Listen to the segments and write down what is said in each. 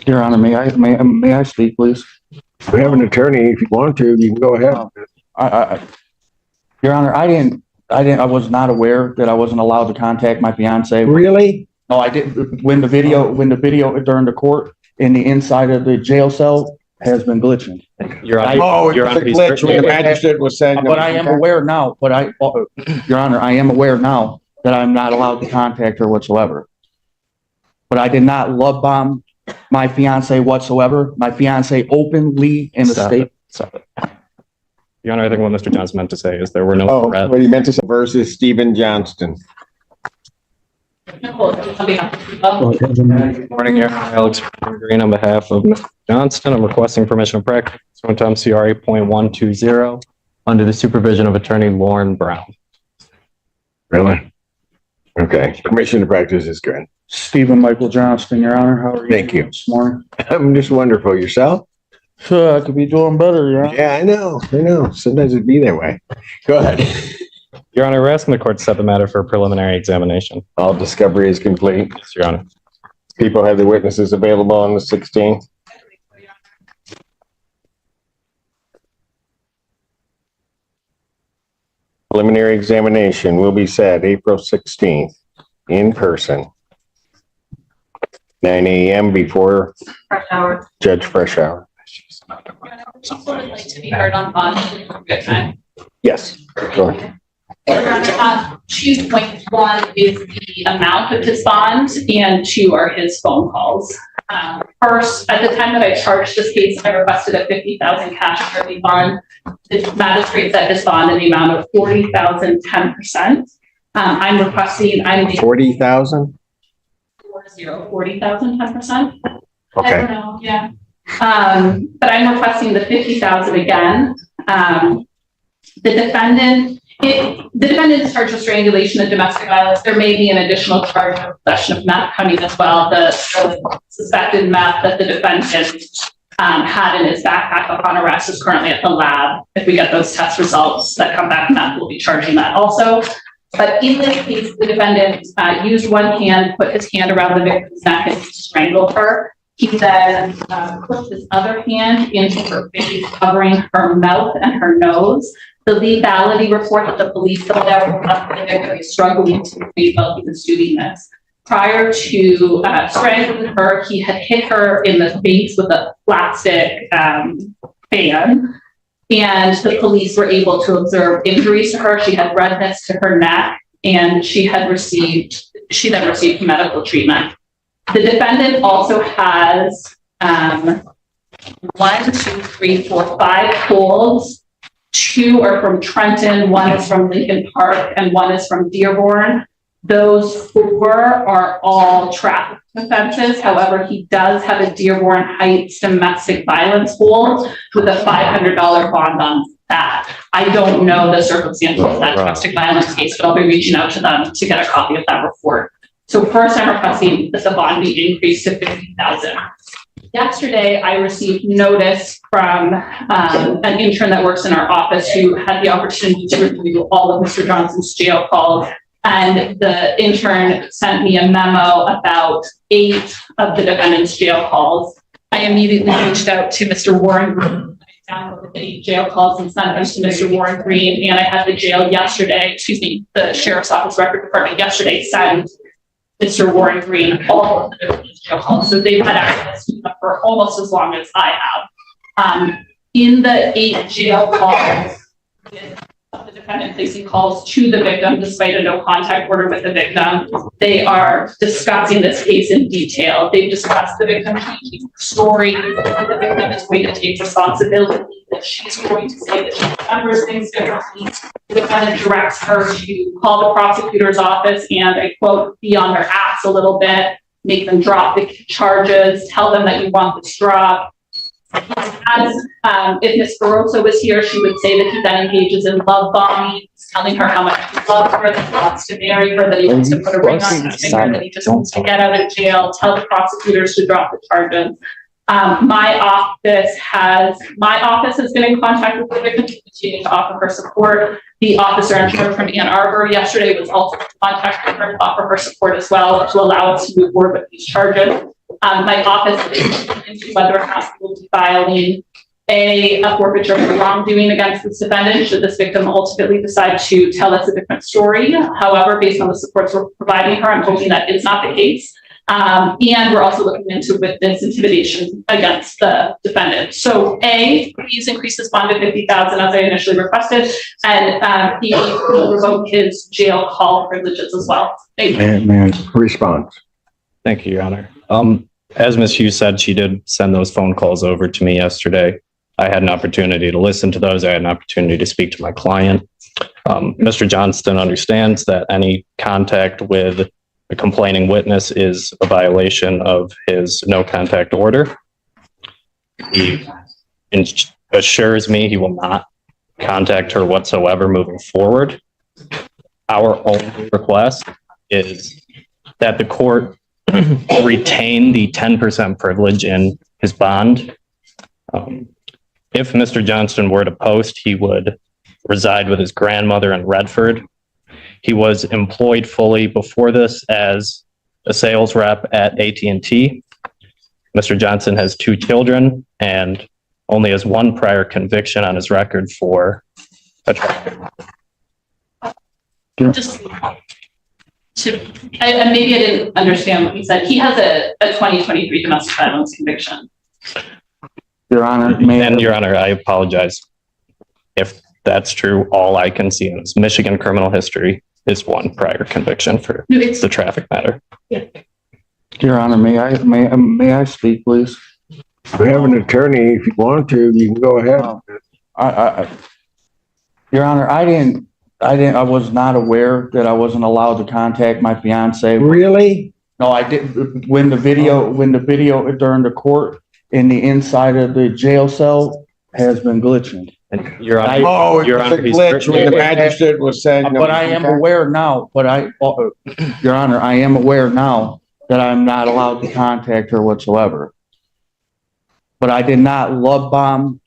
Your Honor, may I speak, please? We have an attorney. If you want to, you can go ahead. Your Honor, I was not aware that I wasn't allowed to contact my fiance. Really? No, I didn't. When the video during the court in the inside of the jail cell has been glitching. Your Honor, it's a glitch when the magistrate was saying. But I am aware now, Your Honor, I am aware now that I'm not allowed to contact her whatsoever. But I did not love bomb my fiance whatsoever. My fiance openly in the state. Stop it. Your Honor, I think what Mr. Johnson meant to say is there were no threats. What he meant to say versus Stephen Johnston. Good morning, Your Honor. Alex Green on behalf of Mr. Johnston. I'm requesting permission of practice pursuant to MCR 8.120 under the supervision of Attorney Lauren Brown. Really? Okay. Permission to practice is granted. Stephen Michael Johnston, Your Honor. How are you? Thank you. This morning? I'm just wonderful. Yourself? I could be doing better, Your Honor. Yeah, I know. Sometimes it'd be that way. Go ahead. Your Honor, we're asking the court to set the matter for a preliminary examination. All discovery is complete. Yes, Your Honor. People have the witnesses available on the 16th. Preliminary examination will be set April 16th in person. 9 a.m. before Judge Fresh Hour. Would like to be heard on bond. Good time. Yes. Go ahead. 2.1 is the amount of his bond, and 2 are his phone calls. First, at the time that I charged this case, I requested a $50,000 cash surety bond. The magistrate set his bond in the amount of $40,000, 10%. I'm requesting 40,000. 40,000, 10%. Okay. I don't know. Yeah. But I'm requesting the $50,000 again. The defendant is charged with strangulation and domestic violence. There may be an additional charge of possession of meth coming as well. The suspected meth that the defendant had in his backpack upon arrest is currently at the lab. If we get those test results that come back meth, we'll be charging that also. But in this case, the defendant used one hand, put his hand around the victim's neck and strangled her. He then put his other hand into her face, covering her mouth and her nose. The lethality report that the police filled out reflected the victim is struggling to breathe while he was doing this. Prior to strangling her, he had hit her in the face with a plastic fan. And the police were able to observe injuries to her. She had redness to her neck, and she then received medical treatment. The defendant also has 1, 2, 3, 4, 5 holds. 2 are from Trenton, 1 is from Lincoln Park, and 1 is from Dearborn. Those 4 are all traffic offenses. However, he does have a Dearborn Heights domestic violence hold with a $500 bond on that. I don't know the circumstances of that domestic violence case, but I'll be reaching out to them to get a copy of that report. So first, I'm requesting that the bond be increased to $50,000. Yesterday, I received notice from an intern that works in our office who had the opportunity to review all of Mr. Johnson's jail calls. And the intern sent me a memo about 8 of the defendant's jail calls. I immediately reached out to Mr. Warren Green. I downloaded the 8 jail calls and sent them to Mr. Warren Green. And I had the the Sheriff's Office Record Department yesterday send Mr. Warren Green all of the defendant's jail calls. So they've had access to them for almost as long as I have. In the 8 jail calls, the defendant placing calls to the victim despite a no contact order with the victim. They are discussing this case in detail. They've discussed the victim changing her story. The victim is going to take responsibility, that she's going to say that she remembers things differently. The defendant directs her to call the prosecutor's office and, I quote, be on their ass a little bit, make them drop the charges, tell them that you want this dropped. If Ms. Barroso was here, she would say that he then engages in love bombing, telling her how much he loves her, that he wants to marry her, that he wants to put a ring on his finger, that he just wants to get out of jail, tell the prosecutors to drop the charges. My office has been in contact with the victim to continue to offer her support. The officer in charge from Ann Arbor yesterday was also in contact with her to offer her support as well to allow us to move forward with these charges. My office is looking into whether or not we will be filing a forfeiture for wrongdoing against this defendant should this victim ultimately decide to tell us a different story. However, based on the supports we're providing her, I'm hoping that is not the case. And we're also looking into witness intimidation against the defendant. So A, please increase this bond to 50,000 as I initially requested, and B, will revoke his jail call privileges as well. Thank you. Response. Thank you, Your Honor. As Ms. Hughes said, she did send those phone calls over to me yesterday. I had an opportunity to listen to those. I had an opportunity to speak to my client. Mr. Johnston understands that any contact with a complaining witness is a violation of his no contact order. He assures me he will not contact her whatsoever moving forward. Our only request is that the court retain the 10% privilege in his bond. If Mr. Johnston were to post, he would reside with his grandmother in Redford. He was employed fully before this as a sales rep at AT&T. Mr. Johnson has 2 children and only has 1 prior conviction on his record for a traffic. Just maybe I didn't understand what he said. He has a 2023 domestic violence conviction. Your Honor, And Your Honor, I apologize. If that's true, all I can see in his Michigan criminal history is 1 prior conviction for the traffic matter. Your Honor, may I speak, please? We have an attorney. If you want to, you can go ahead. Your Honor, I was not aware that I wasn't allowed to contact my fiance. Really? No, I didn't. When the video during the court in the inside of the jail cell has been glitching. And Your Honor, Oh, Your it's a Honor, he's glitch when the magistrate was saying. But I am aware now, Your Honor, I am aware now that I'm not allowed to contact her whatsoever. But I did not love bomb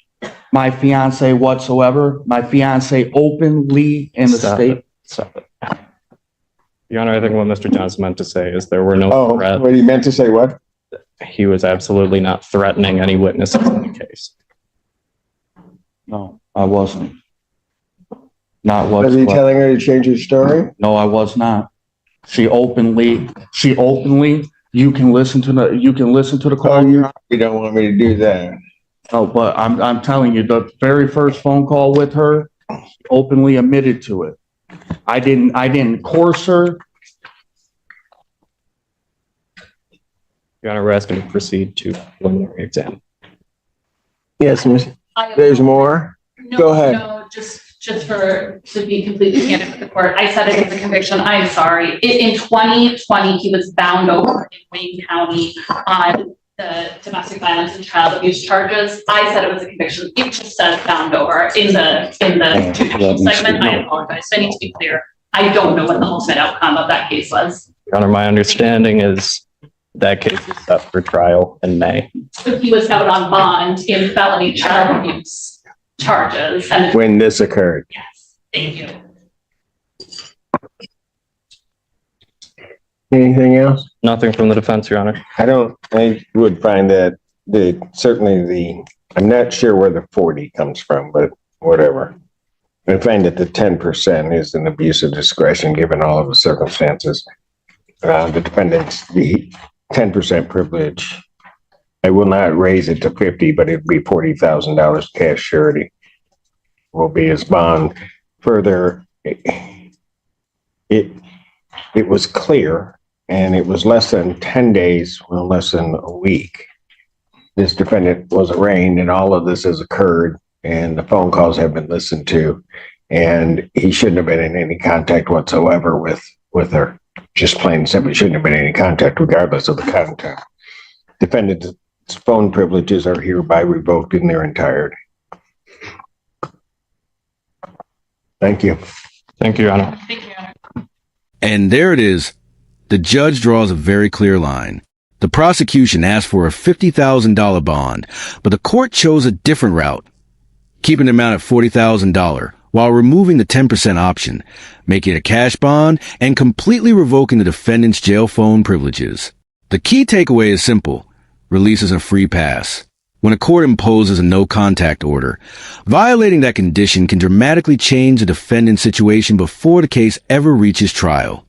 my fiance whatsoever. My fiance openly in the state. Stop it. Your Honor, I think what Mr. Johnson meant to say is there were no threats. What he meant to say what? He was absolutely not threatening any witnesses in the case. No, I wasn't. Not Was he whatsoever. telling her to change her story? No, I was not. She openly, you can listen to the Oh, call. you don't want me to do that. Oh, but I'm telling you, the very first phone call with her, she openly admitted to it. I didn't coerce her. Your Honor, we're asking to proceed to preliminary exam. Yes, Miss. There's more? No, Go ahead. No, just to be completely candid with the court, I said it as a conviction. I'm sorry. In 2020, he was bound over in Wayne County on the domestic violence and child abuse charges. I said it was a conviction. It just says bound over in the judicial segment. I apologize. I need to be clear. I don't know what the ultimate outcome of that case was. Your Honor, my understanding is that case is set for trial in May. So he was out on bond in felony child abuse charges. And When this occurred. yes, thank you. Anything else? Nothing from the defense, Your Honor. I would find that I'm not sure where the 40 comes from, but whatever. I find that the 10% is an abuse of discretion given all of the circumstances. The defendant's the 10% privilege. I will not raise it to 50, but it'd be $40,000 cash surety will be his bond. Further, it was clear, and it was less than 10 days, well, less than a week. This defendant was arraigned, and all of this has occurred, and the phone calls have been listened to, and he shouldn't have been in any contact whatsoever with her. Just plain and simple, shouldn't have been any contact regardless of the contact. Defendant's phone privileges are hereby revoked in their entirety. Thank you. Thank you, Your Honor. Thank you, Your Honor. And there it is. The judge draws a very clear line. The prosecution asked for a $50,000 bond, but the court chose a different route, keeping the amount at $40,000 while removing the 10% option, making it a cash bond and completely revoking the defendant's jail phone privileges. The key takeaway is simple. Release is a free pass. When a court imposes a no-contact order, violating that condition can dramatically change the defendant's situation before the case ever reaches trial.